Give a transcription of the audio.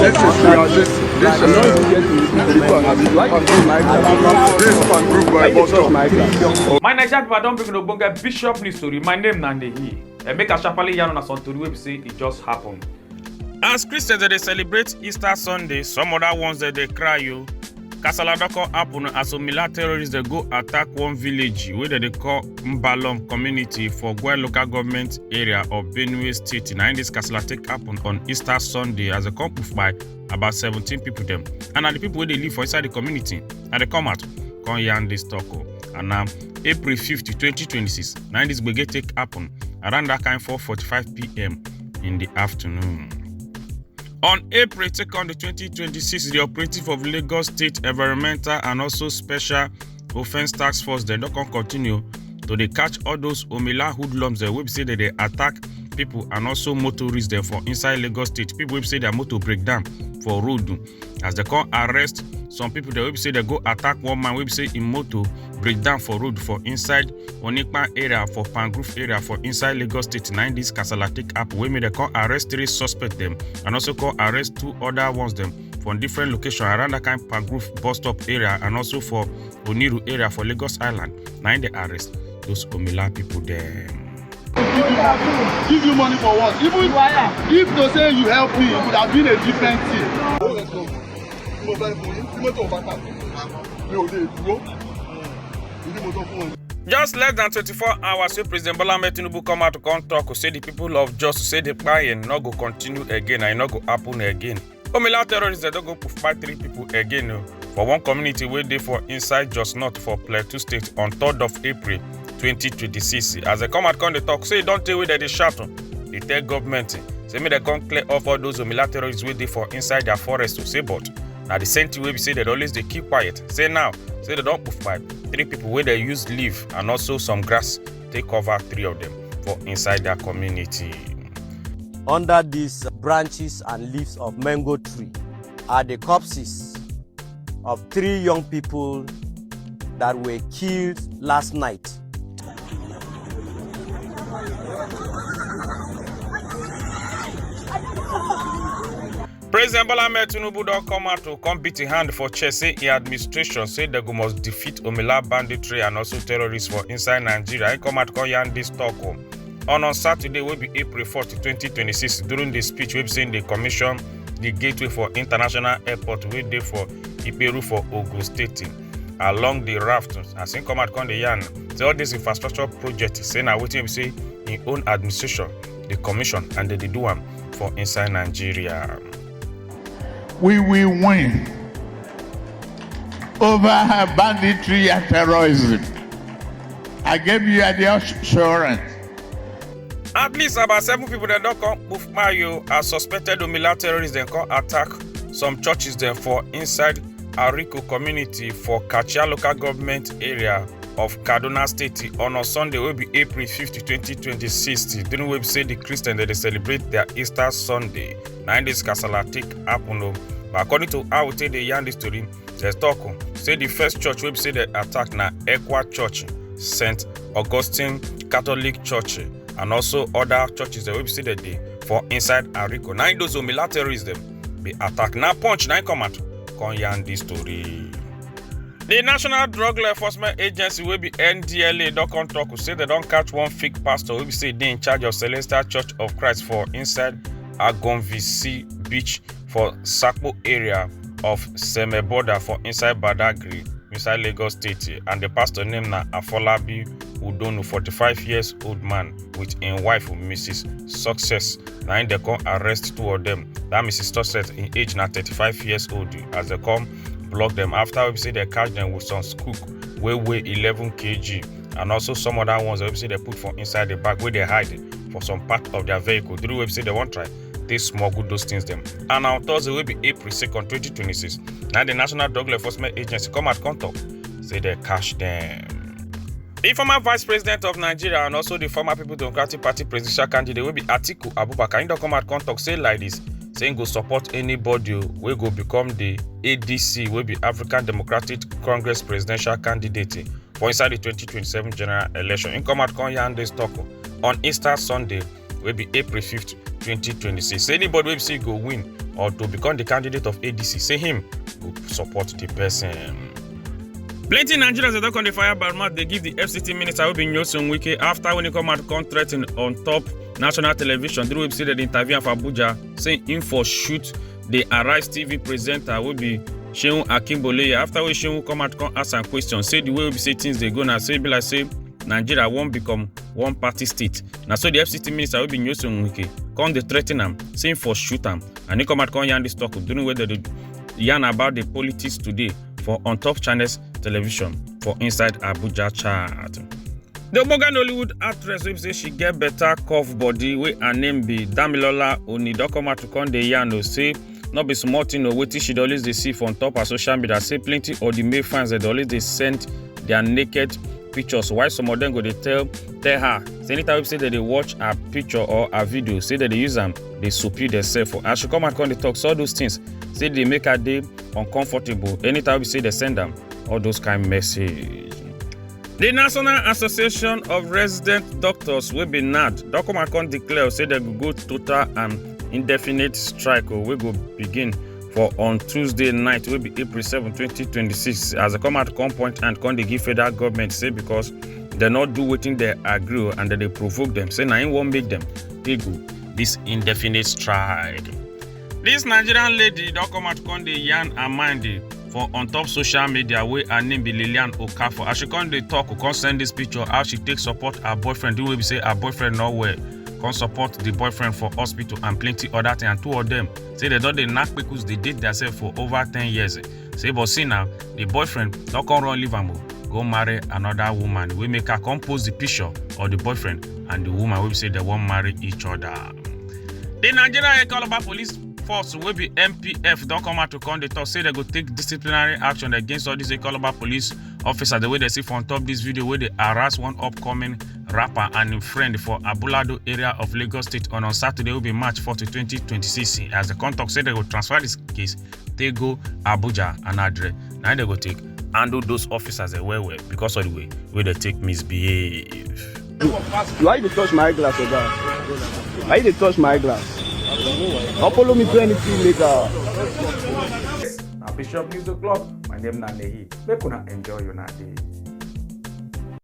My Nigerian people don't bring no bonga Bishop news story. My name Nande. And make a sharply yarn on a son to the say it just happened. As Christians they celebrate Easter Sunday, some other ones that they cry you. Kasala doko happen as Omila terrorists they go attack one village where they call Mbalom community for Gwe local government area of Benue state. Now in this Kasala take happen on Easter Sunday as a kpuff by about 17 people them. And are the people where they live for inside the community and they come out come yarn this talk. And now April 50, 2026. Now this will take happen around that kind 4:45 p.m. in the afternoon. On April 2nd, 2026, the operative of Lagos State Environmental and also Special Offense Task Force they don't continue to they catch all those Omila hoodlums that will say that they attack people and also motorists there for inside Lagos State. People will say their motor break down for road as they can arrest some people. They will say they go attack one man. We say in motor break down for road for inside Onikpa area for Pangrove area for inside Lagos State. 9 this Kasala take up. We may they can arrest 3 suspects them and also can arrest 2 other ones them from different locations around that kind Pangrove bus stop area and also for Oniru area for Lagos Island. 9 they arrest those Omila people there. Give you money for what? Even if to say you help me, it would have been a different thing. Just less than 24 hours, so President Bola Ahmed Tinubu come out to come talk, say the people of Jos say the plan not go continue again and not go happen again. Omila terrorists they don't go puff by 3 people again for one community where they for inside Jos North for Plateau State on 3rd of April 2026. As they come out come they talk, say don't tell where they shout. They tell government, say me they come clear off all those Omila terrorists where they for inside their forest to say but. Now the same thing we say that always they keep quiet. Say now, say they don't puff pipe. 3 people where they use leaf and also some grass take cover 3 of them for inside their community. Under these branches and leaves of mango tree are the corpses of 3 young people that were killed last night. President Bola Ahmed Tinubu don't come out to come beat a hand for chest. Say the administration say they go must defeat Omila banditry and also terrorists for inside Nigeria. He come out to yarn this talk. On Saturday will be April 4th, 2026. During the speech, we've seen the commission the gateway for international airport wey dey for Iperu for Ogun State along the raft. As in come out come the yarn. Say all this infrastructure project say na wetin be say in own administration, the commission and they do am for inside Nigeria. We will win over banditry and terrorism. I gave you the assurance. At least about 7 people that don't come move Mayo as suspected Omila terrorists then come attack some churches then for inside Ariko community for Kachia local government area of Kaduna State on a Sunday will be April 50, 2026. During we say the Christians they celebrate their Easter Sunday. Now in this Kasala take happen. But according to how we take the yarn this story, there's talk say the first church we say the attack na Ekwa Church, St. Augustine Catholic Church, and also other churches that we see that day for inside Ariko. Now those Omila terrorists them be attack. Now punch now come out come yarn this story. The National Drug Law Enforcement Agency will be NDLA don't come talk say they don't catch one fake pastor will be say they in charge of Celestial Church of Christ for inside Agonvisi Beach for Sakpo area of Semeboda for inside Badagry, inside Lagos State, and the pastor named na Afolabi Udonu, 45 years old man with a wife Mrs. Success. Now they come arrest 2 of them. That Mrs. Success in age now 35 years old as they come block them after we say they catch them with some scoop weigh 11 kg and also some other ones that we say they put for inside the bag where they hide for some part of their vehicle. Through we say they won't try. They smuggle those things them. And on Thursday will be April 2nd, 2026. Now the National Drug Law Enforcement Agency come at contact, say they catch them. The former Vice President of Nigeria and also the former People Democratic Party presidential candidate will be Atiku Abubakar. He don't come at contact say like this, saying go support anybody will go become the ADC, will be African Democratic Congress presidential candidate for inside the 2027 general election. In come at Konya and this talk on Easter Sunday will be April 5th, 2026. Say anybody wey say go win or to become the candidate of ADC, say him go support the person. Plenty Nigerians dey on the fire by mouth. They give the FCT minister wey be Nyesom Wike after when he come out come threaten on top national television through website that interview for Abuja, saying him for shoot the Arise TV presenter will be Shehu Akimboleye. After we Shehu come out come ask some questions, say the way we say things they go now, say be like say Nigeria won't become one party state. Now so the FCT minister will be Nyesom Wike come the threaten him, saying for shoot him, and he come out come yarn this talk during whether they yarn about the politics today for on top channels television for inside Abuja chat. The Omogan Hollywood actress wey say she get better curve body wey her name be Damilola Onidokoma to come dey yarn say no be small thing o wetin she dey always dey see for on top her social media. Say plenty of the male fans dey always dey send their naked pictures while some of them go dey tell her say anytime wey say they dey watch her picture or her video say they dey use am dey soapy themselves. As she come dey talk, so all those things say dey make her dey uncomfortable anytime we say they send am all those kind message. The National Association of Resident Doctors wey be NAD don come declare say they go total and indefinite strike wey go begin for on Tuesday night wey be April 7, 2026. As they come point and dey give federal government say because they not do wetin they agree and they provoke them. Say na im wan make them take go this indefinite strike. This Nigerian lady don come dey yarn her mind for on top social media wey her name be Lilian Okafor. As she dey talk, come send this picture how she take support her boyfriend. The way we say her boyfriend not well, come support the boyfriend for hospital and plenty other things. And two of them say they don dey knack because they date themselves for over 10 years. Say but see now the boyfriend don't come run leave am go marry another woman. We make her come post the picture of the boyfriend and the woman wey say they won't marry each other. The Nigerian Calabar Police Force will be MPF don't come out to come. They talk say they go take disciplinary action against all these Calabar police officers. The way they see on top this video where they harass one upcoming rapper and his friend for Abulado area of Lagos State on Saturday will be March 4, 2026. As the contact said they will transfer this case, they go Abuja and Adre. Now they go take handle those officers well because of the way where they take misbehave. Why you touch my glass, Oga? Why you touch my glass? Don't follow me to anything later. Now Bishop News O'Clock. My name is Nanehi. Make una enjoy your day.